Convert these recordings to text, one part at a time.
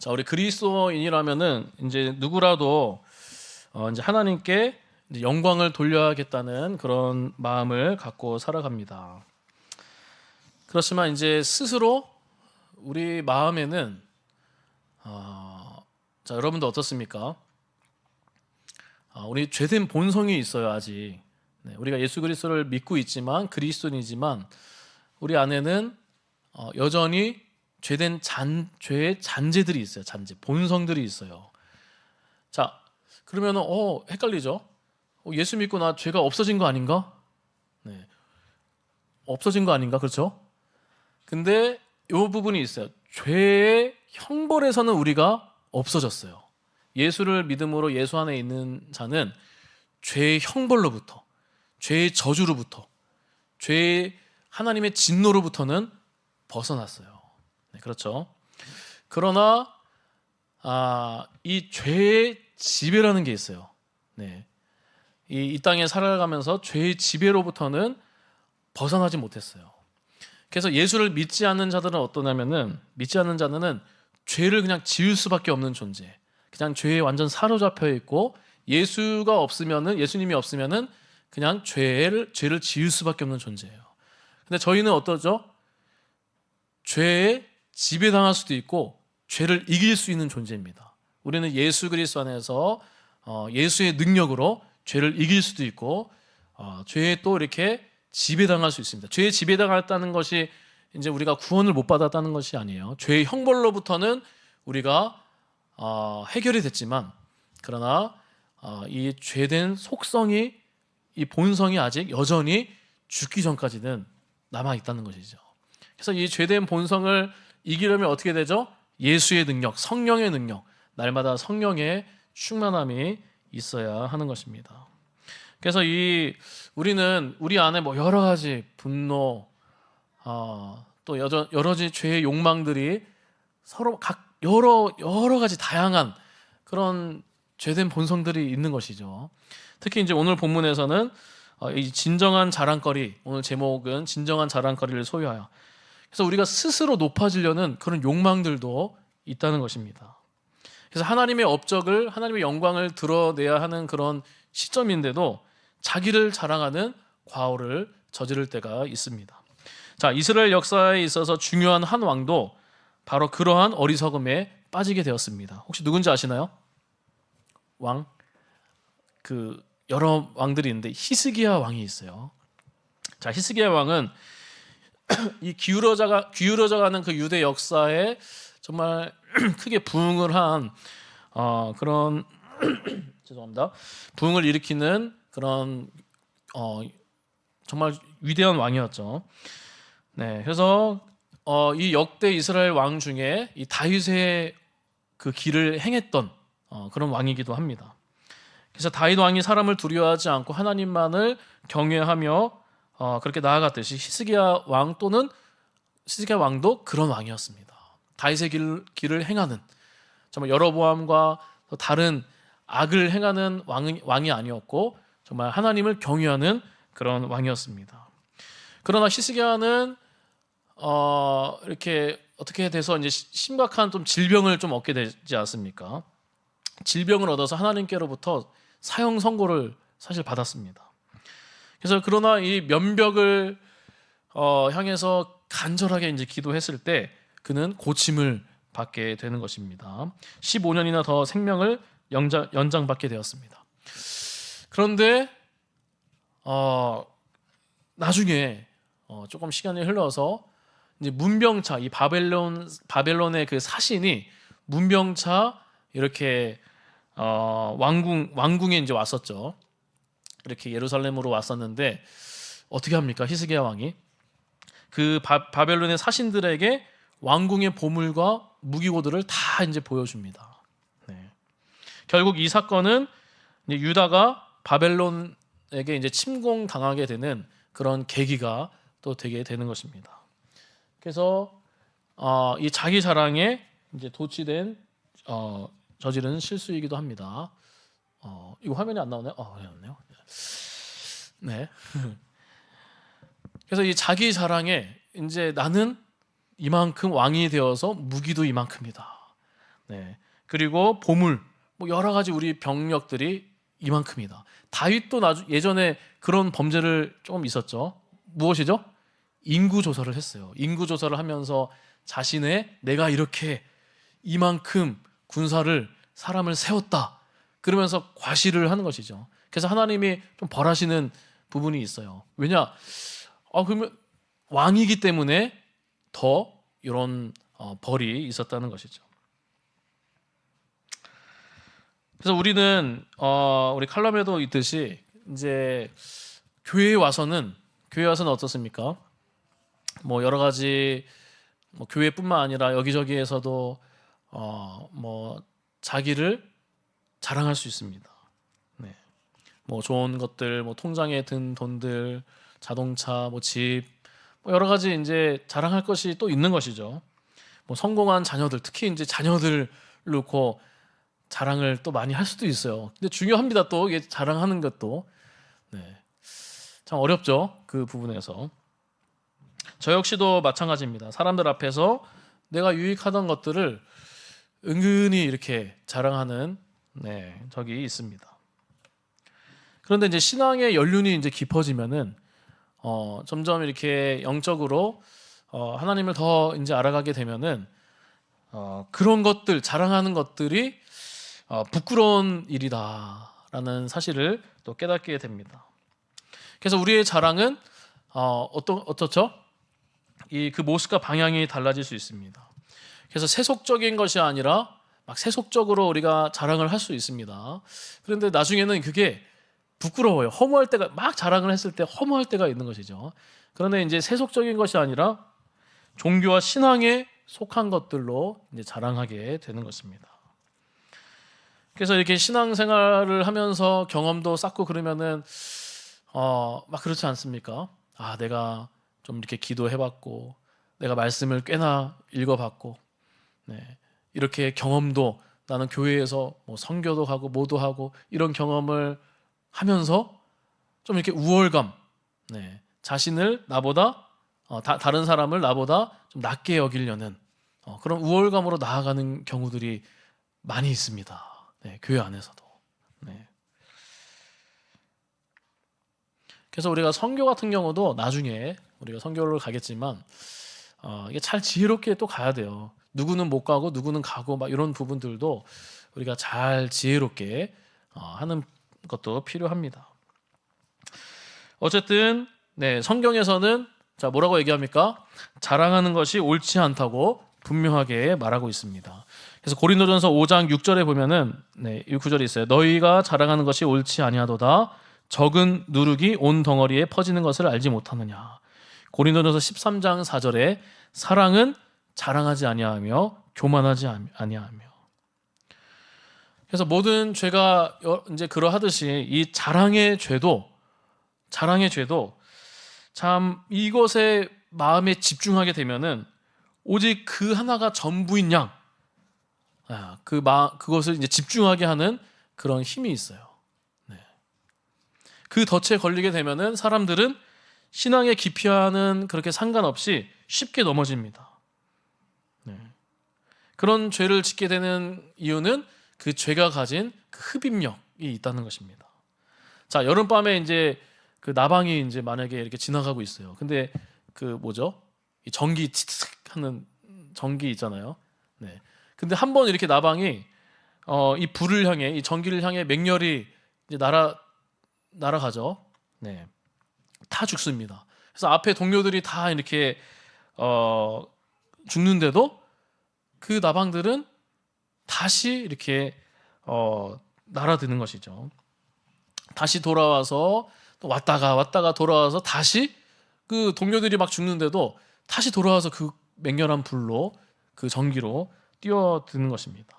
자, 우리 그리스도인이라면은 이제 누구라도 이제 하나님께 이제 영광을 돌려야겠다는 그런 마음을 갖고 살아갑니다. 그렇지만 이제 스스로 우리 마음에는 자, 여러분도 어떻습니까? 우리 죄된 본성이 있어요, 아직. 네, 우리가 예수 그리스도를 믿고 있지만 그리스도인이지만 우리 안에는 여전히 죄의 잔재들이 있어요. 잔재, 본성들이 있어요. 자, 그러면은 헷갈리죠? 예수 믿고 나 죄가 없어진 거 아닌가? 네, 없어진 거 아닌가? 그렇죠? 근데 이 부분이 있어요. 죄의 형벌에서는 우리가 없어졌어요. 예수를 믿음으로 예수 안에 있는 자는 죄의 형벌로부터, 죄의 저주로부터, 죄의 하나님의 진노로부터는 벗어났어요. 네, 그렇죠. 그러나 이 죄의 지배라는 게 있어요. 네, 이 땅에 살아가면서 죄의 지배로부터는 벗어나지 못했어요. 그래서 예수를 믿지 않는 자들은 어떠냐면은, 믿지 않는 자들은 죄를 그냥 지을 수밖에 없는 존재, 그냥 죄에 완전 사로잡혀 있고 예수가 없으면은, 예수님이 없으면은 그냥 죄를 지을 수밖에 없는 존재예요. 근데 저희는 어떠죠? 죄에 지배당할 수도 있고 죄를 이길 수 있는 존재입니다. 우리는 예수 그리스도 안에서 예수의 능력으로 죄를 이길 수도 있고 죄에 또 이렇게 지배당할 수 있습니다. 죄에 지배당했다는 것이 이제 우리가 구원을 못 받았다는 것이 아니에요. 죄의 형벌로부터는 우리가 해결이 됐지만, 그러나 이 죄된 속성이, 이 본성이 아직 여전히 죽기 전까지는 남아 있다는 것이죠. 그래서 이 죄된 본성을 이기려면 어떻게 되죠? 예수의 능력, 성령의 능력, 날마다 성령의 충만함이 있어야 하는 것입니다. 그래서 우리는 우리 안에 뭐 여러 가지 분노, 또 여러 가지 죄의 욕망들이 서로 여러 가지 다양한 그런 죄된 본성들이 있는 것이죠. 특히 이제 오늘 본문에서는 이 진정한 자랑거리, 오늘 제목은 진정한 자랑거리를 소유하여. 그래서 우리가 스스로 높아지려는 그런 욕망들도 있다는 것입니다. 그래서 하나님의 업적을, 하나님의 영광을 드러내야 하는 그런 시점인데도 자기를 자랑하는 과오를 저지를 때가 있습니다. 자, 이스라엘 역사에 있어서 중요한 한 왕도 바로 그러한 어리석음에 빠지게 되었습니다. 혹시 누군지 아시나요? 왕? 여러 왕들이 있는데 히스기야 왕이 있어요. 자, 히스기야 왕은 이 기울어져 가는 그 유대 역사에 정말 크게 부흥을 한 그런 죄송합니다. 부흥을 일으키는 그런 정말 위대한 왕이었죠. 네, 그래서 이 역대 이스라엘 왕 중에 이 다윗의 그 길을 행했던 그런 왕이기도 합니다. 그래서 다윗 왕이 사람을 두려워하지 않고 하나님만을 경외하며 그렇게 나아갔듯이 히스기야 왕도 그런 왕이었습니다. 다윗의 길을 행하는, 정말 여로보암과 다른 악을 행하는 왕이 아니었고 정말 하나님을 경외하는 그런 왕이었습니다. 그러나 히스기야는 이렇게 어떻게 돼서 이제 심각한 좀 질병을 좀 얻게 되지 않습니까? 질병을 얻어서 하나님께로부터 사형 선고를 사실 받았습니다. 그래서 그러나 이 면벽을 향해서 간절하게 이제 기도했을 때 그는 고침을 받게 되는 것입니다. 15년이나 더 생명을 연장받게 되었습니다. 그런데 나중에 조금 시간이 흘러서 이제 문병차, 이 바벨론의 그 사신이 문병차 이렇게 왕궁에 이제 왔었죠. 이렇게 예루살렘으로 왔었는데 어떻게 합니까? 히스기야 왕이 그 바벨론의 사신들에게 왕궁의 보물과 무기고들을 다 이제 보여줍니다. 네. 결국 이 사건은 이제 유다가 바벨론에게 이제 침공당하게 되는 그런 계기가 또 되게 되는 것입니다. 그래서 이 자기 자랑에 이제 도취된 저지른 실수이기도 합니다. 이거 화면이 안 나오네요. 나왔네요. 네. 그래서 이 자기 자랑에 이제 나는 이만큼 왕이 되어서 무기도 이만큼이다. 네. 그리고 보물, 뭐 여러 가지 우리 병력들이 이만큼이다. 다윗도 예전에 그런 범죄를 조금 있었죠. 무엇이죠? 인구 조사를 했어요. 인구 조사를 하면서 자신의 내가 이렇게 이만큼 사람을 세웠다. 그러면서 과시를 하는 것이죠. 그래서 하나님이 좀 벌하시는 부분이 있어요. 왜냐? 그러면 왕이기 때문에 더 이런 벌이 있었다는 것이죠. 그래서 우리는 우리 칼럼에도 있듯이 이제 교회에 와서는 어떻습니까? 뭐 여러 가지 뭐 교회뿐만 아니라 여기저기에서도 뭐 자기를 자랑할 수 있습니다. 네. 뭐 좋은 것들, 뭐 통장에 든 돈들, 자동차, 뭐 집, 뭐 여러 가지 이제 자랑할 것이 또 있는 것이죠. 뭐 성공한 자녀들, 특히 이제 자녀들 놓고 자랑을 또 많이 할 수도 있어요. 근데 중요합니다. 또 이게 자랑하는 것도 참 어렵죠. 그 부분에서 저 역시도 마찬가지입니다. 사람들 앞에서 내가 유익하던 것들을 은근히 이렇게 자랑하는 적이 있습니다. 그런데 이제 신앙의 연륜이 이제 깊어지면은 점점 이렇게 영적으로 하나님을 더 이제 알아가게 되면은 그런 것들 자랑하는 것들이 부끄러운 일이다라는 사실을 또 깨닫게 됩니다. 그래서 우리의 자랑은 어떻죠? 그 모습과 방향이 달라질 수 있습니다. 그래서 세속적인 것이 아니라 막 세속적으로 우리가 자랑을 할 수 있습니다. 그런데 나중에는 그게 부끄러워요. 허무할 때가 막 자랑을 했을 때 허무할 때가 있는 것이죠. 그런데 이제 세속적인 것이 아니라 종교와 신앙에 속한 것들로 이제 자랑하게 되는 것입니다. 그래서 이렇게 신앙생활을 하면서 경험도 쌓고 그러면은 막 그렇지 않습니까? 내가 좀 이렇게 기도해봤고, 내가 말씀을 꽤나 읽어봤고, 이렇게 경험도 나는 교회에서 뭐 선교도 가고 뭐도 하고 이런 경험을 하면서 좀 이렇게 우월감, 자신을 나보다 다른 사람을 나보다 좀 낮게 여기려는 그런 우월감으로 나아가는 경우들이 많이 있습니다. 교회 안에서도. 그래서 우리가 선교 같은 경우도 나중에 우리가 선교를 가겠지만 이게 잘 지혜롭게 또 가야 돼요. 누구는 못 가고 누구는 가고 막 이런 부분들도 우리가 잘 지혜롭게 하는 것도 필요합니다. 어쨌든 성경에서는 자 뭐라고 얘기합니까? 자랑하는 것이 옳지 않다고 분명하게 말하고 있습니다. 그래서 고린도전서 5장 6절에 보면은 이 구절이 있어요. 너희가 자랑하는 것이 옳지 아니하도다. 적은 누룩이 온 덩어리에 퍼지는 것을 알지 못하느냐. 고린도전서 13장 4절에 사랑은 자랑하지 아니하며 교만하지 아니하며. 그래서 모든 죄가 이제 그러하듯이 이 자랑의 죄도 참 이것에 마음에 집중하게 되면은 오직 그 하나가 전부인 양 그것을 이제 집중하게 하는 그런 힘이 있어요. 그 덫에 걸리게 되면은 사람들은 신앙의 깊이와는 그렇게 상관없이 쉽게 넘어집니다. 그런 죄를 짓게 되는 이유는 그 죄가 가진 그 흡입력이 있다는 것입니다. 자, 여름밤에 이제 그 나방이 이제 만약에 이렇게 지나가고 있어요. 근데 이 전기 치익 하는 전기 있잖아요. 근데 한번 이렇게 나방이 이 불을 향해 이 전기를 향해 맹렬히 이제 날아가죠. 다 죽습니다. 그래서 앞에 동료들이 다 이렇게 죽는데도 그 나방들은 다시 이렇게 날아드는 것이죠. 다시 돌아와서 또 왔다가 돌아와서 다시 그 동료들이 막 죽는데도 다시 돌아와서 그 맹렬한 불로 그 전기로 뛰어드는 것입니다.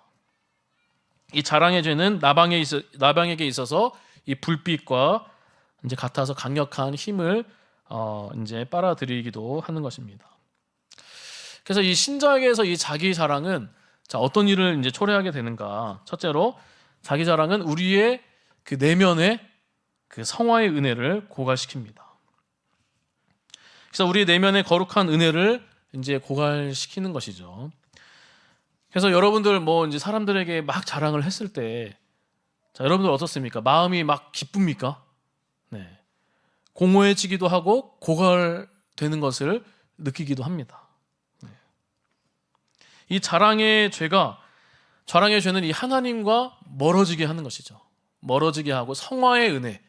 이 자랑의 죄는 나방에게 있어서 이 불빛과 이제 같아서 강력한 힘을 이제 빨아들이기도 하는 것입니다. 그래서 이 신자에게서 이 자기 자랑은 어떤 일을 이제 초래하게 되는가? 첫째로 자기 자랑은 우리의 그 내면의 그 성화의 은혜를 고갈시킵니다. 그래서 우리 내면의 거룩한 은혜를 이제 고갈시키는 것이죠. 그래서 여러분들 뭐 이제 사람들에게 막 자랑을 했을 때, 자, 여러분들 어떻습니까? 마음이 막 기쁩니까? 네. 공허해지기도 하고 고갈되는 것을 느끼기도 합니다. 네. 이 자랑의 죄는 이 하나님과 멀어지게 하는 것이죠. 멀어지게 하고 성화의 은혜,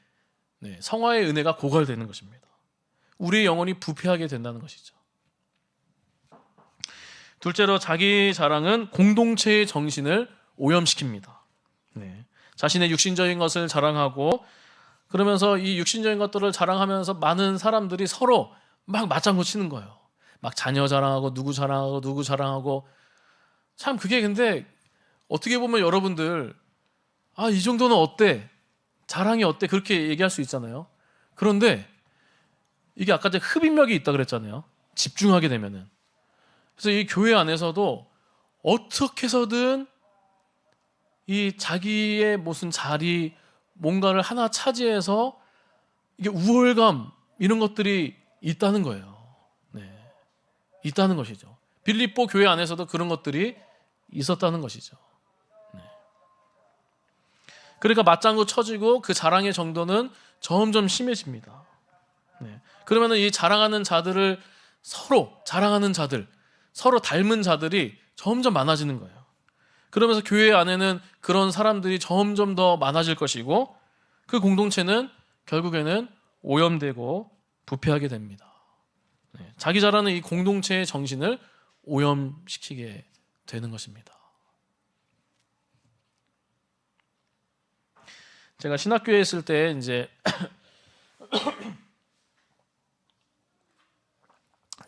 네, 성화의 은혜가 고갈되는 것입니다. 우리의 영혼이 부패하게 된다는 것이죠. 둘째로 자기 자랑은 공동체의 정신을 오염시킵니다. 네. 자신의 육신적인 것을 자랑하고 그러면서 이 육신적인 것들을 자랑하면서 많은 사람들이 서로 막 맞장구 치는 거예요. 막 자녀 자랑하고 누구 자랑하고 참 그게 근데 어떻게 보면 여러분들 이 정도는 어때? 자랑이 어때? 그렇게 얘기할 수 있잖아요. 그런데 이게 아까 제가 흡입력이 있다 그랬잖아요. 집중하게 되면은. 그래서 이 교회 안에서도 어떻게 해서든 이 자기의 무슨 자리 뭔가를 하나 차지해서 이게 우월감 이런 것들이 있다는 거예요. 네. 있다는 것이죠. 빌립보 교회 안에서도 그런 것들이 있었다는 것이죠. 네. 그러니까 맞장구 쳐지고 그 자랑의 정도는 점점 심해집니다. 네. 그러면 이 자랑하는 자들을 자랑하는 자들, 서로 닮은 자들이 점점 많아지는 거예요. 그러면서 교회 안에는 그런 사람들이 점점 더 많아질 것이고 그 공동체는 결국에는 오염되고 부패하게 됩니다. 네. 자기 자랑은 이 공동체의 정신을 오염시키게 되는 것입니다. 제가 신학교에 있을 때 이제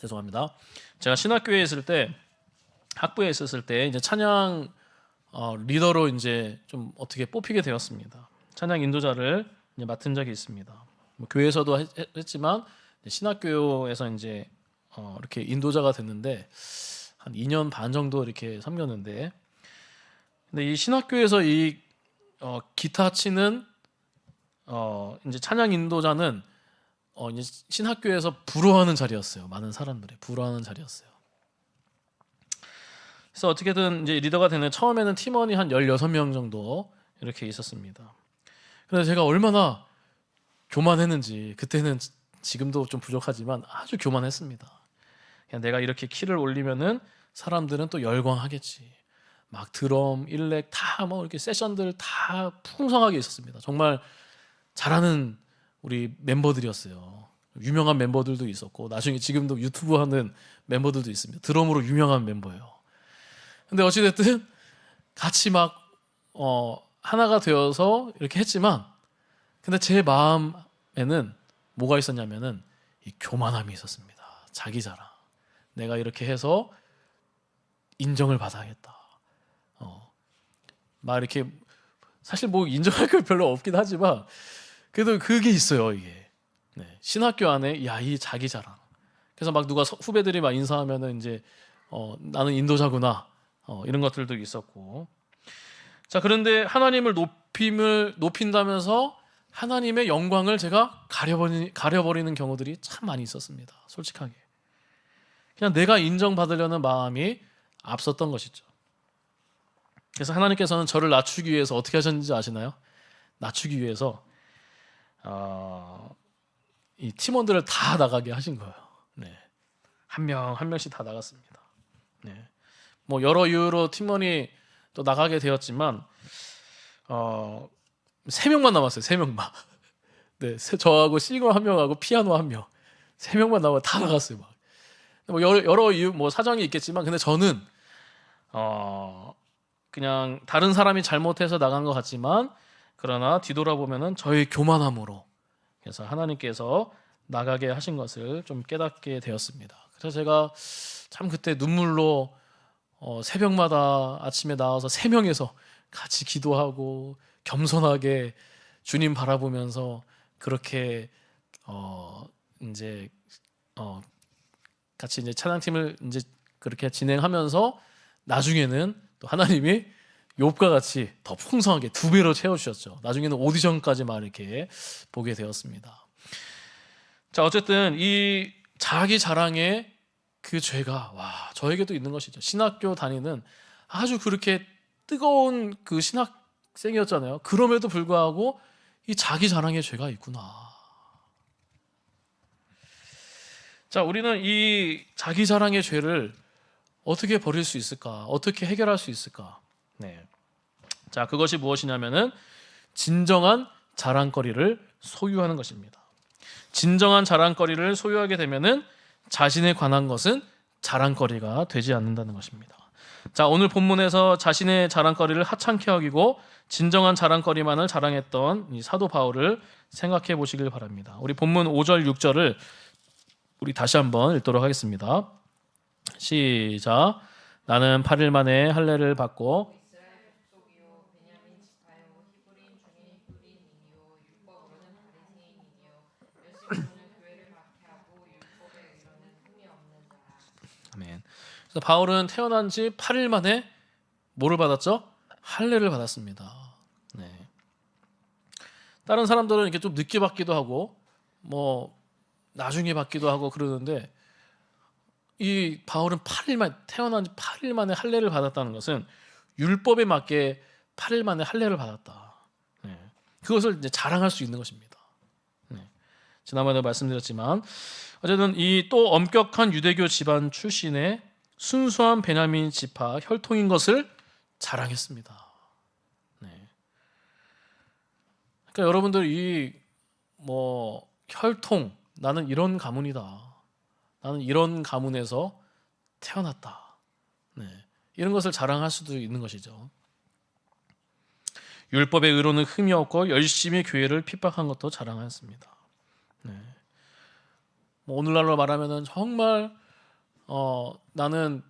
죄송합니다. 제가 신학교에 있을 때 학부에 있었을 때 이제 찬양 리더로 이제 좀 어떻게 뽑히게 되었습니다. 찬양 인도자를 이제 맡은 적이 있습니다. 뭐 교회에서도 했지만 신학교에서 이제 이렇게 인도자가 됐는데 한 2년 반 정도 이렇게 섬겼는데, 근데 이 신학교에서 이 기타 치는 이제 찬양 인도자는 이제 신학교에서 부러워하는 자리였어요. 많은 사람들이 부러워하는 자리였어요. 그래서 어떻게든 이제 리더가 되는 처음에는 팀원이 한 16명 정도 이렇게 있었습니다. 그래서 제가 얼마나 교만했는지 그때는 지금도 좀 부족하지만 아주 교만했습니다. 그냥 내가 이렇게 키를 올리면은 사람들은 또 열광하겠지. 막 드럼, 일렉 다 뭐 이렇게 세션들 다 풍성하게 있었습니다. 정말 잘하는 우리 멤버들이었어요. 유명한 멤버들도 있었고 나중에 지금도 유튜브 하는 멤버들도 있습니다. 드럼으로 유명한 멤버예요. 근데 어찌됐든 같이 막 하나가 되어서 이렇게 했지만 근데 제 마음에는 뭐가 있었냐면은 이 교만함이 있었습니다. 자기 자랑. 내가 이렇게 해서 인정을 받아야겠다. 막 이렇게 사실 뭐 인정할 거 별로 없긴 하지만 그래도 그게 있어요. 이게 신학교 안에 이 자기 자랑. 그래서 막 누가 후배들이 막 인사하면은 이제 나는 인도자구나. 이런 것들도 있었고. 자, 그런데 하나님을 높인다면서 하나님의 영광을 제가 가려버리는 경우들이 참 많이 있었습니다. 솔직하게. 그냥 내가 인정받으려는 마음이 앞섰던 것이죠. 그래서 하나님께서는 저를 낮추기 위해서 어떻게 하셨는지 아시나요? 낮추기 위해서 이 팀원들을 다 나가게 하신 거예요. 네. 한 명씩 다 나갔습니다. 네. 뭐 여러 이유로 팀원이 또 나가게 되었지만 3명만 남았어요. 3명만. 네, 저하고 싱어 1명하고 피아노 1명. 3명만 남아 다 나갔어요. 막. 뭐 여러 이유 뭐 사정이 있겠지만 근데 저는 그냥 다른 사람이 잘못해서 나간 것 같지만 그러나 뒤돌아보면은 저의 교만함으로 그래서 하나님께서 나가게 하신 것을 좀 깨닫게 되었습니다. 그래서 제가 참 그때 눈물로 새벽마다 아침에 나와서 3명에서 같이 기도하고 겸손하게 주님 바라보면서 그렇게 이제 같이 이제 찬양팀을 이제 그렇게 진행하면서 나중에는 또 하나님이 욥과 같이 더 풍성하게 2배로 채워주셨죠. 나중에는 오디션까지 막 이렇게 보게 되었습니다. 자, 어쨌든 이 자기 자랑의 그 죄가 저에게도 있는 것이죠. 신학교 다니는 아주 그렇게 뜨거운 그 신학생이었잖아요. 그럼에도 불구하고 이 자기 자랑의 죄가 있구나. 자, 우리는 이 자기 자랑의 죄를 어떻게 버릴 수 있을까? 어떻게 해결할 수 있을까? 네. 자, 그것이 무엇이냐면은 진정한 자랑거리를 소유하는 것입니다. 진정한 자랑거리를 소유하게 되면은 자신에 관한 것은 자랑거리가 되지 않는다는 것입니다. 자, 오늘 본문에서 자신의 자랑거리를 하찮게 여기고 진정한 자랑거리만을 자랑했던 이 사도 바울을 생각해 보시길 바랍니다. 우리 본문 5절 6절을 우리 다시 한번 읽도록 하겠습니다. 시작. 나는 8일 만에 할례를 받고 아멘. 그래서 바울은 태어난 지 8일 만에 뭐를 받았죠? 할례를 받았습니다. 네. 다른 사람들은 이렇게 좀 늦게 받기도 하고 뭐 나중에 받기도 하고 그러는데 이 바울은 8일 만에 태어난 지 8일 만에 할례를 받았다는 것은 율법에 맞게 8일 만에 할례를 받았다. 네. 그것을 이제 자랑할 수 있는 것입니다. 네. 지난번에 말씀드렸지만 어쨌든 이 또 엄격한 유대교 집안 출신의 순수한 베냐민 지파 혈통인 것을 자랑했습니다. 네. 그러니까 여러분들 이 뭐 혈통 나는 이런 가문이다. 나는 이런 가문에서 태어났다. 네. 이런 것을 자랑할 수도 있는 것이죠. 율법의 의로는 흠이 없고 열심히 교회를 핍박한 것도 자랑했습니다. 네. 뭐 오늘날로 말하면은 정말 나는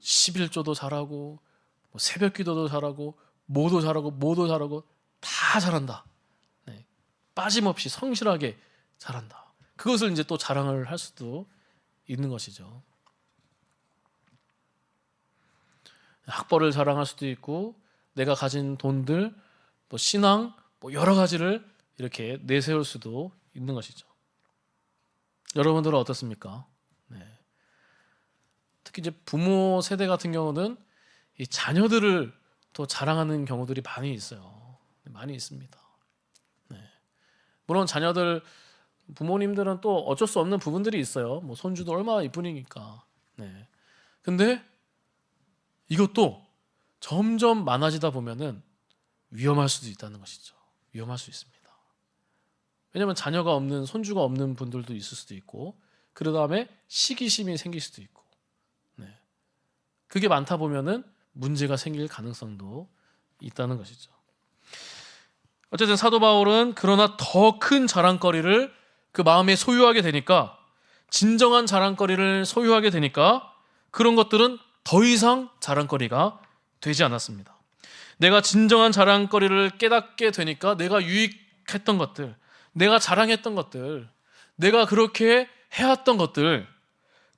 11조도 잘하고 뭐 새벽기도도 잘하고 뭐도 잘하고 다 잘한다. 네. 빠짐없이 성실하게 잘한다. 그것을 이제 또 자랑을 할 수도 있는 것이죠. 학벌을 자랑할 수도 있고 내가 가진 돈들, 뭐 신앙, 뭐 여러 가지를 이렇게 내세울 수도 있는 것이죠. 여러분들은 어떻습니까? 네. 특히 이제 부모 세대 같은 경우는 이 자녀들을 또 자랑하는 경우들이 많이 있어요. 많이 있습니다. 네. 물론 자녀들 부모님들은 또 어쩔 수 없는 부분들이 있어요. 뭐 손주도 얼마나 이쁘니까. 네. 근데 이것도 점점 많아지다 보면은 위험할 수도 있다는 것이죠. 위험할 수 있습니다. 왜냐하면 자녀가 없는 손주가 없는 분들도 있을 수도 있고, 그 다음에 시기심이 생길 수도 있고, 네. 그게 많다 보면은 문제가 생길 가능성도 있다는 것이죠. 어쨌든 사도 바울은 그러나 더 큰 자랑거리를 그 마음에 소유하게 되니까, 진정한 자랑거리를 소유하게 되니까 그런 것들은 더 이상 자랑거리가 되지 않았습니다. 내가 진정한 자랑거리를 깨닫게 되니까 내가 유익했던 것들, 내가 자랑했던 것들, 내가 그렇게 해왔던 것들,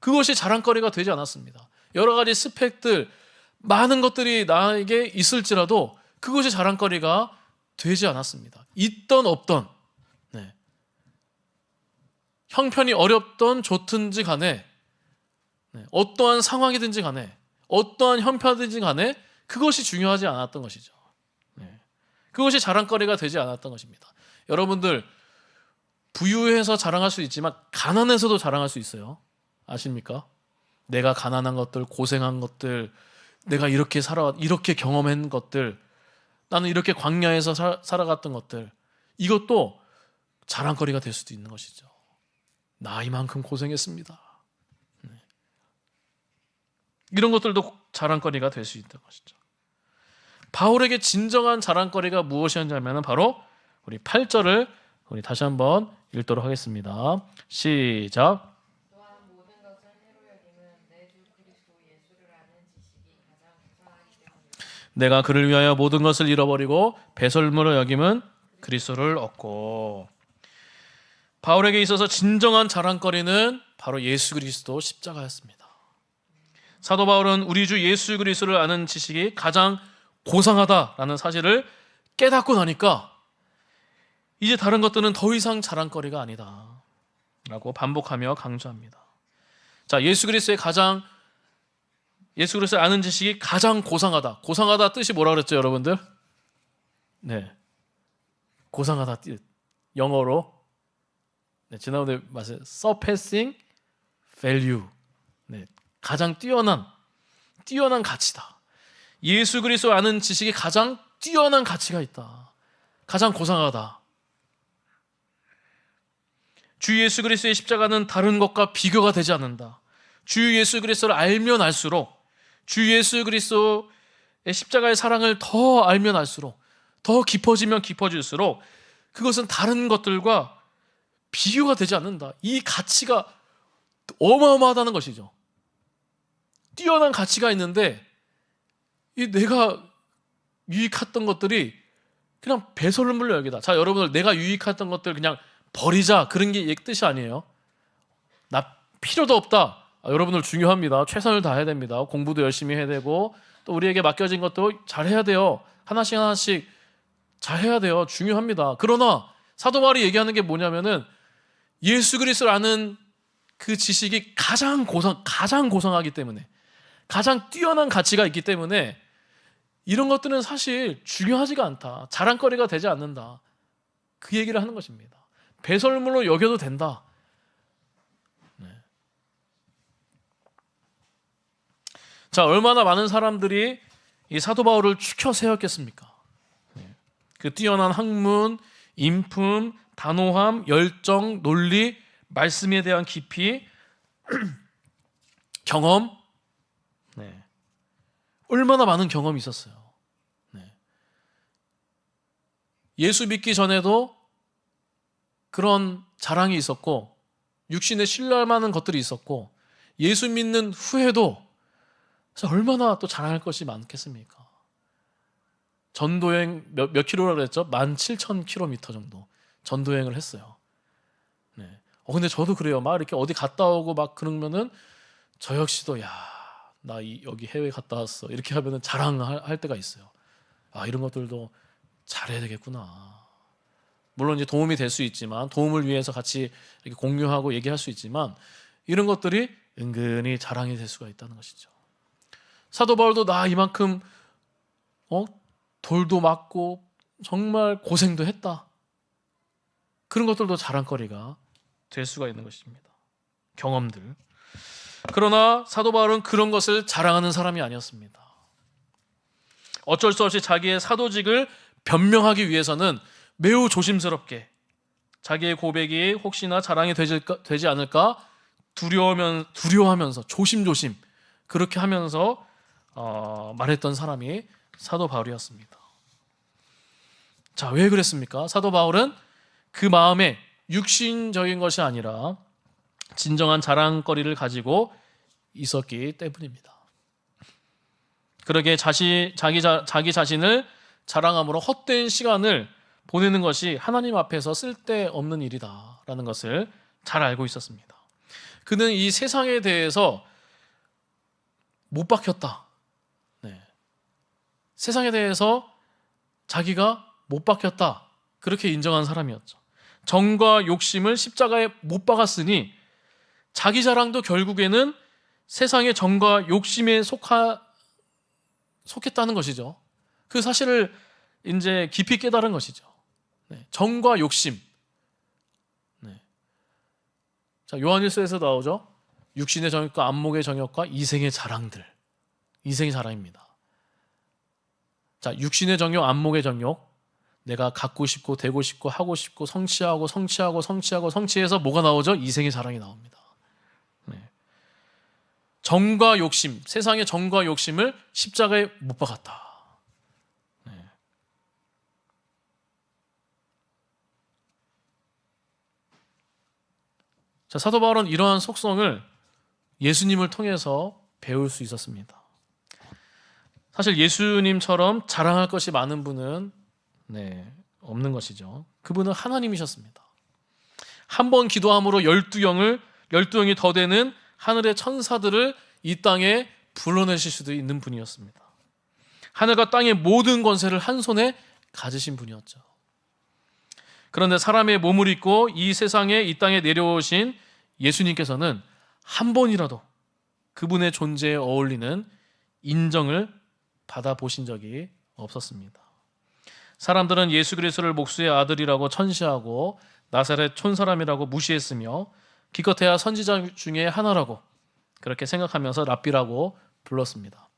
그것이 자랑거리가 되지 않았습니다. 여러 가지 스펙들, 많은 것들이 나에게 있을지라도 그것이 자랑거리가 되지 않았습니다. 있던 없던, 네. 형편이 어렵던 좋든지 간에, 네. 어떠한 상황이든지 간에, 어떠한 형편이든지 간에 그것이 중요하지 않았던 것이죠. 네. 그것이 자랑거리가 되지 않았던 것입니다. 여러분들 부유해서 자랑할 수 있지만 가난해서도 자랑할 수 있어요. 아십니까? 내가 가난한 것들, 고생한 것들, 내가 이렇게 이렇게 경험한 것들, 나는 이렇게 광야에서 살아갔던 것들, 이것도 자랑거리가 될 수도 있는 것이죠. 나 이만큼 고생했습니다. 네. 이런 것들도 자랑거리가 될 수 있다는 것이죠. 바울에게 진정한 자랑거리가 무엇이었냐면 바로 우리 8절을 우리 다시 한번 읽도록 하겠습니다. 시작. 또한 모든 것을 해로 여김은 내 주 그리스도 예수를 아는 지식이 가장 우상하기 때문이다. 내가 그를 위하여 모든 것을 잃어버리고 배설물로 여김은 그리스도를 얻고. 바울에게 있어서 진정한 자랑거리는 바로 예수 그리스도 십자가였습니다. 사도 바울은 우리 주 예수 그리스도를 아는 지식이 가장 고상하다라는 사실을 깨닫고 나니까 이제 다른 것들은 더 이상 자랑거리가 아니다 라고 반복하며 강조합니다. 자, 예수 그리스도의 가장 예수 그리스도를 아는 지식이 가장 고상하다. 고상하다 뜻이 뭐라 그랬죠, 여러분들? 네, 고상하다 뜻. 영어로 지난번에 말씀 surpassing value. 네, 가장 뛰어난 가치다. 예수 그리스도 아는 지식이 가장 뛰어난 가치가 있다. 가장 고상하다. 주 예수 그리스도의 십자가는 다른 것과 비교가 되지 않는다. 주 예수 그리스도를 알면 알수록, 주 예수 그리스도의 십자가의 사랑을 더 알면 알수록, 더 깊어지면 깊어질수록 그것은 다른 것들과 비교가 되지 않는다. 이 가치가 어마어마하다는 것이죠. 뛰어난 가치가 있는데 이 내가 유익했던 것들이 그냥 배설물로 여기다. 자, 여러분들, 내가 유익했던 것들 그냥 버리자, 그런 게 뜻이 아니에요. 나 필요도 없다. 여러분들 중요합니다. 최선을 다해야 됩니다. 공부도 열심히 해야 되고 또 우리에게 맡겨진 것도 잘해야 돼요. 하나씩 잘해야 돼요. 중요합니다. 그러나 사도 바울이 얘기하는 게 뭐냐면은 예수 그리스도를 아는 그 지식이 가장 고상하기 때문에, 가장 뛰어난 가치가 있기 때문에 이런 것들은 사실 중요하지가 않다. 자랑거리가 되지 않는다. 그 얘기를 하는 것입니다. 배설물로 여겨도 된다. 네. 자, 얼마나 많은 사람들이 이 사도 바울을 추켜 세웠겠습니까? 네. 그 뛰어난 학문, 인품, 단호함, 열정, 논리, 말씀에 대한 깊이, 경험, 네. 얼마나 많은 경험이 있었어요. 네. 예수 믿기 전에도 그런 자랑이 있었고, 육신에 신뢰할 만한 것들이 있었고, 예수 믿는 후에도 얼마나 또 자랑할 것이 많겠습니까? 전도여행 몇 킬로라고 그랬죠? 17,000km 정도 전도여행을 했어요. 네. 근데 저도 그래요. 막 이렇게 어디 갔다 오고 막 그러면은 저 역시도 나 여기 해외 갔다 왔어, 이렇게 하면은 자랑할 때가 있어요. 이런 것들도 잘해야 되겠구나. 물론 이제 도움이 될 수 있지만, 도움을 위해서 같이 이렇게 공유하고 얘기할 수 있지만, 이런 것들이 은근히 자랑이 될 수가 있다는 것이죠. 사도 바울도 나 이만큼 돌도 맞고 정말 고생도 했다. 그런 것들도 자랑거리가 될 수가 있는 것입니다. 경험들. 그러나 사도 바울은 그런 것을 자랑하는 사람이 아니었습니다. 어쩔 수 없이 자기의 사도직을 변명하기 위해서는 매우 조심스럽게 자기의 고백이 혹시나 자랑이 되지 않을까 두려워하면서 조심조심 그렇게 하면서 말했던 사람이 사도 바울이었습니다. 자, 왜 그랬습니까? 사도 바울은 그 마음에 육신적인 것이 아니라 진정한 자랑거리를 가지고 있었기 때문입니다. 그러게 자기 자신을 자랑함으로 헛된 시간을 보내는 것이 하나님 앞에서 쓸데없는 일이다라는 것을 잘 알고 있었습니다. 그는 이 세상에 대해서 못 박혔다. 네. 세상에 대해서 자기가 못 박혔다. 그렇게 인정한 사람이었죠. 정과 욕심을 십자가에 못 박았으니 자기 자랑도 결국에는 세상의 정과 욕심에 속했다는 것이죠. 그 사실을 이제 깊이 깨달은 것이죠. 네. 정과 욕심. 네. 자, 요한일서에서 나오죠. 육신의 정욕과 안목의 정욕과 이생의 자랑들. 이생의 자랑입니다. 자, 육신의 정욕, 안목의 정욕. 내가 갖고 싶고 되고 싶고 하고 싶고 성취해서 뭐가 나오죠? 이생의 자랑이 나옵니다. 네. 정과 욕심, 세상의 정과 욕심을 십자가에 못 박았다. 네. 자, 사도 바울은 이러한 속성을 예수님을 통해서 배울 수 있었습니다. 사실 예수님처럼 자랑할 것이 많은 분은 없는 것이죠. 그분은 하나님이셨습니다. 한 번 기도함으로 12영이 더 되는 하늘의 천사들을 이 땅에 불러내실 수도 있는 분이었습니다. 하늘과 땅의 모든 권세를 한 손에 가지신 분이었죠. 그런데 사람의 몸을 입고 이 세상에 이 땅에 내려오신 예수님께서는 한 번이라도 그분의 존재에 어울리는 인정을 받아보신 적이 없었습니다. 사람들은 예수 그리스도를 목수의 아들이라고 천시하고 나사렛 촌사람이라고 무시했으며 기껏해야 선지자 중에 하나라고 그렇게 생각하면서 랍비라고 불렀습니다.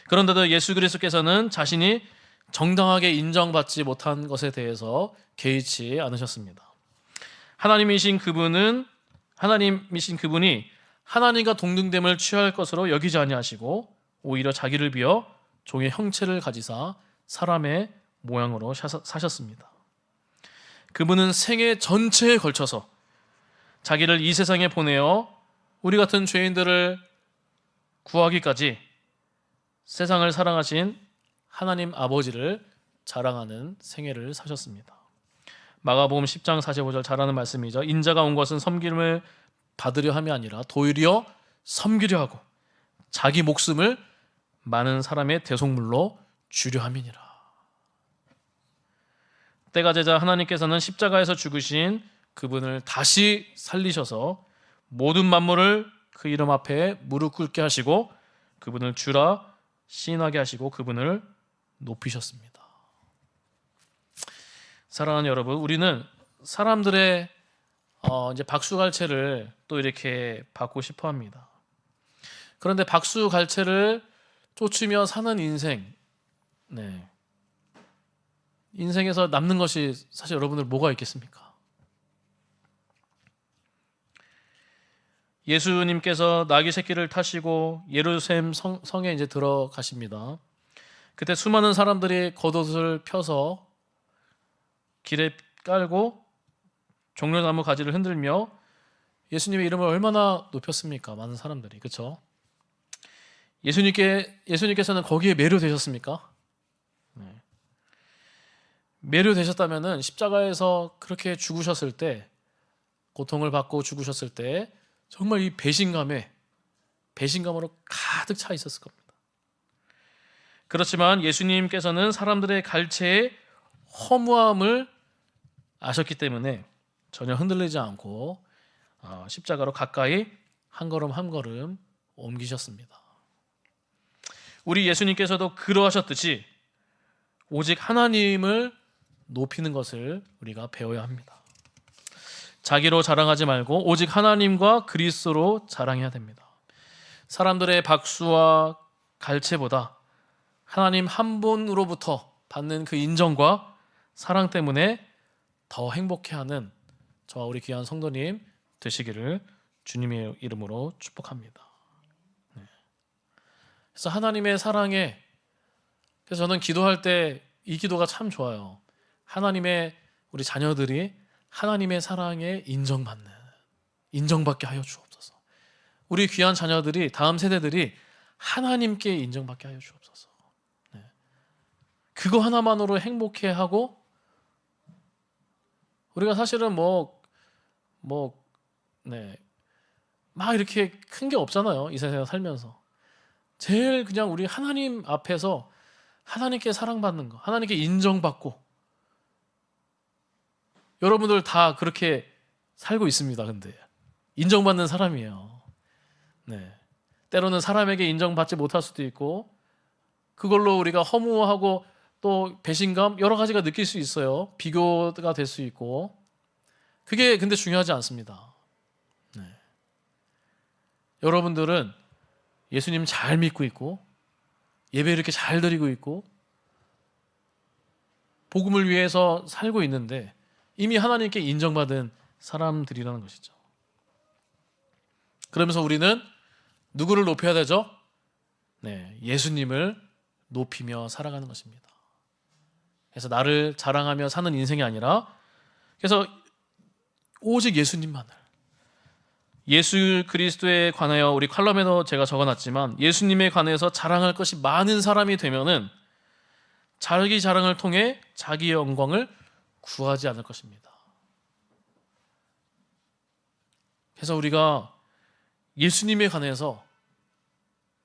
그런데도 예수 그리스도께서는 자신이 정당하게 인정받지 못한 것에 대해서 개의치 않으셨습니다. 하나님이신 그분이 하나님과 동등됨을 취할 것으로 여기지 아니하시고 오히려 자기를 비어 종의 형체를 가지사 사람의 모양으로 사셨습니다. 그분은 생애 전체에 걸쳐서 자기를 이 세상에 보내어 우리 같은 죄인들을 구하기까지 세상을 사랑하신 하나님 아버지를 자랑하는 생애를 사셨습니다. 마가복음 10장 45절 잘하는 말씀이죠. 인자가 온 것은 섬김을 받으려 함이 아니라 도리어 섬기려 하고 자기 목숨을 많은 사람의 대속물로 주려 함이니라. 때가 되자 하나님께서는 십자가에서 죽으신 그분을 다시 살리셔서 모든 만물을 그 이름 앞에 무릎 꿇게 하시고 그분을 주라 시인하게 하시고 그분을 높이셨습니다. 사랑하는 여러분, 우리는 사람들의 이제 박수갈채를 또 이렇게 받고 싶어 합니다. 그런데 박수갈채를 쫓으며 사는 인생, 인생에서 남는 것이 사실 여러분들 뭐가 있겠습니까? 예수님께서 나귀 새끼를 타시고 예루살렘 성에 이제 들어가십니다. 그때 수많은 사람들이 겉옷을 펴서 길에 깔고 종려나무 가지를 흔들며 예수님의 이름을 얼마나 높였습니까? 많은 사람들이, 그렇죠? 예수님께서는 거기에 매료되셨습니까? 네. 매료되셨다면은 십자가에서 그렇게 죽으셨을 때, 고통을 받고 죽으셨을 때 정말 이 배신감으로 가득 차 있었을 겁니다. 그렇지만 예수님께서는 사람들의 갈채의 허무함을 아셨기 때문에 전혀 흔들리지 않고 십자가로 가까이 한 걸음 한 걸음 옮기셨습니다. 우리 예수님께서도 그러하셨듯이 오직 하나님을 높이는 것을 우리가 배워야 합니다. 자기로 자랑하지 말고 오직 하나님과 그리스도로 자랑해야 됩니다. 사람들의 박수와 갈채보다 하나님 한 분으로부터 받는 그 인정과 사랑 때문에 더 행복해하는 저와 우리 귀한 성도님 되시기를 주님의 이름으로 축복합니다. 그래서 하나님의 사랑에, 그래서 저는 기도할 때 이 기도가 참 좋아요. 하나님의 우리 자녀들이 하나님의 사랑에 인정받게 하여 주옵소서. 우리 귀한 자녀들이, 다음 세대들이 하나님께 인정받게 하여 주옵소서. 그거 하나만으로 행복해하고, 우리가 사실은 막 이렇게 큰 게 없잖아요. 이 세상에 살면서. 제일 그냥 우리 하나님 앞에서 하나님께 사랑받는 거, 하나님께 인정받고, 여러분들 다 그렇게 살고 있습니다. 근데 인정받는 사람이에요. 때로는 사람에게 인정받지 못할 수도 있고, 그걸로 우리가 허무하고 또 배신감 여러 가지가 느낄 수 있어요. 비교가 될 수 있고. 그게 근데 중요하지 않습니다. 여러분들은 예수님 잘 믿고 있고 예배 이렇게 잘 드리고 있고 복음을 위해서 살고 있는데 이미 하나님께 인정받은 사람들이라는 것이죠. 그러면서 우리는 누구를 높여야 되죠? 예수님을 높이며 살아가는 것입니다. 그래서 나를 자랑하며 사는 인생이 아니라, 그래서 오직 예수님만을, 예수 그리스도에 관하여 우리 칼럼에도 제가 적어놨지만 예수님에 관해서 자랑할 것이 많은 사람이 되면은 자기 자랑을 통해 자기의 영광을 구하지 않을 것입니다. 그래서 우리가 예수님에 관해서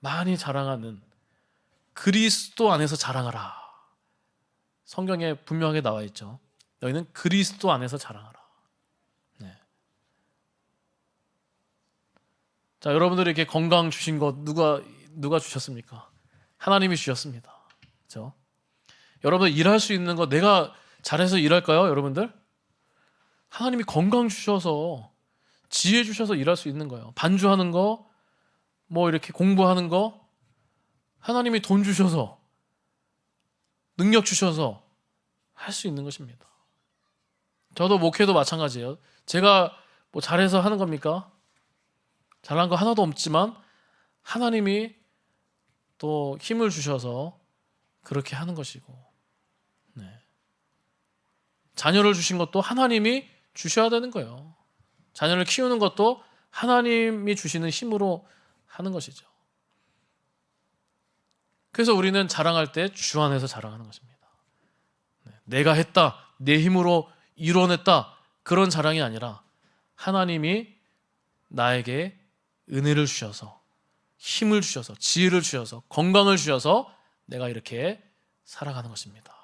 많이 자랑하는, 그리스도 안에서 자랑하라. 성경에 분명하게 나와 있죠. 너희는 그리스도 안에서 자랑하라. 자, 여러분들이 이렇게 건강 주신 것 누가 누가 주셨습니까? 하나님이 주셨습니다. 그렇죠? 여러분 일할 수 있는 거 내가 잘해서 일할까요, 여러분들? 하나님이 건강 주셔서 지혜 주셔서 일할 수 있는 거예요. 반주하는 거, 뭐 이렇게 공부하는 거, 하나님이 돈 주셔서 능력 주셔서 할 수 있는 것입니다. 저도 목회도 마찬가지예요. 제가 뭐 잘해서 하는 겁니까? 잘한 거 하나도 없지만 하나님이 또 힘을 주셔서 그렇게 하는 것이고, 네. 자녀를 주신 것도 하나님이 주셔야 되는 거예요. 자녀를 키우는 것도 하나님이 주시는 힘으로 하는 것이죠. 그래서 우리는 자랑할 때 주 안에서 자랑하는 것입니다. 네. 내가 했다, 내 힘으로 이뤄냈다, 그런 자랑이 아니라 하나님이 나에게 은혜를 주셔서, 힘을 주셔서, 지혜를 주셔서, 건강을 주셔서 내가 이렇게 살아가는 것입니다.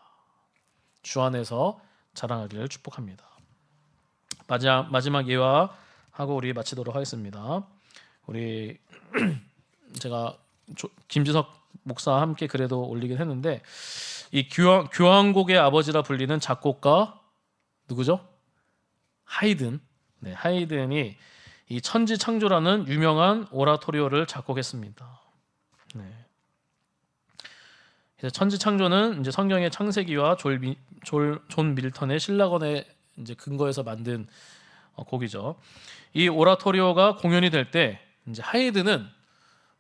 주 안에서 자랑하기를 축복합니다. 마지막 예화 하고 우리 마치도록 하겠습니다. 우리 제가 김지석 목사와 함께 그래도 올리긴 했는데, 이 교향곡의 아버지라 불리는 작곡가 누구죠? 하이든. 네, 하이든이 이 천지창조라는 유명한 오라토리오를 작곡했습니다. 네. 그래서 천지창조는 이제 성경의 창세기와 존 밀턴의 신라건에 이제 근거해서 만든 곡이죠. 이 오라토리오가 공연이 될 때 이제 하이든은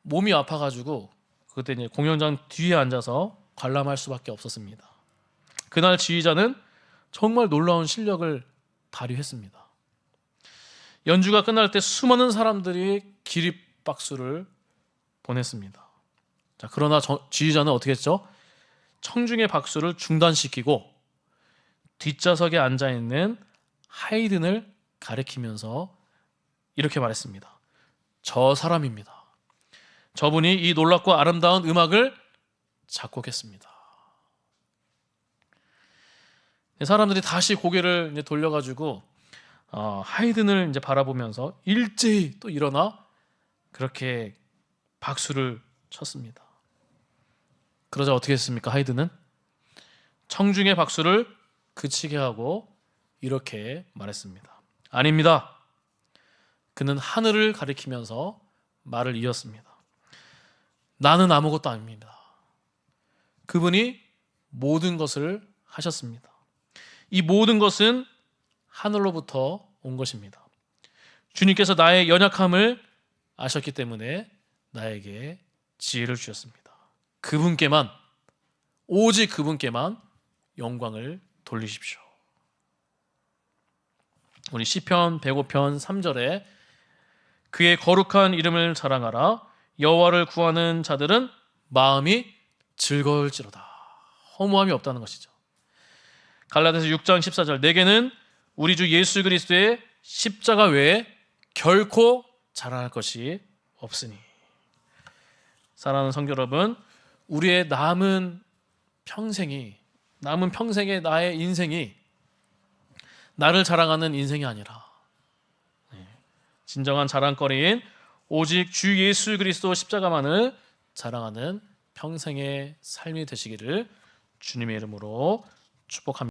몸이 아파가지고 그때 이제 공연장 뒤에 앉아서 관람할 수밖에 없었습니다. 그날 지휘자는 정말 놀라운 실력을 발휘했습니다. 연주가 끝날 때 수많은 사람들이 기립박수를 보냈습니다. 자, 그러나 지휘자는 어떻게 했죠? 청중의 박수를 중단시키고 뒷좌석에 앉아있는 하이든을 가리키면서 이렇게 말했습니다. 저 사람입니다. 저분이 이 놀랍고 아름다운 음악을 작곡했습니다. 사람들이 다시 고개를 이제 돌려가지고 하이든을 이제 바라보면서 일제히 또 일어나 그렇게 박수를 쳤습니다. 그러자 어떻게 했습니까? 하이든은 청중의 박수를 그치게 하고 이렇게 말했습니다. 아닙니다. 그는 하늘을 가리키면서 말을 이었습니다. 나는 아무것도 아닙니다. 그분이 모든 것을 하셨습니다. 이 모든 것은 하늘로부터 온 것입니다. 주님께서 나의 연약함을 아셨기 때문에 나에게 지혜를 주셨습니다. 그분께만, 오직 그분께만 영광을 돌리십시오. 우리 시편 105편 3절에 그의 거룩한 이름을 자랑하라. 여호와를 구하는 자들은 마음이 즐거울지로다. 허무함이 없다는 것이죠. 갈라디아서 6장 14절 내게는 우리 주 예수 그리스도의 십자가 외에 결코 자랑할 것이 없으니. 사랑하는 성도 여러분, 우리의 남은 평생의 나의 인생이 나를 자랑하는 인생이 아니라 진정한 자랑거리인 오직 주 예수 그리스도 십자가만을 자랑하는 평생의 삶이 되시기를 주님의 이름으로 축복합니다.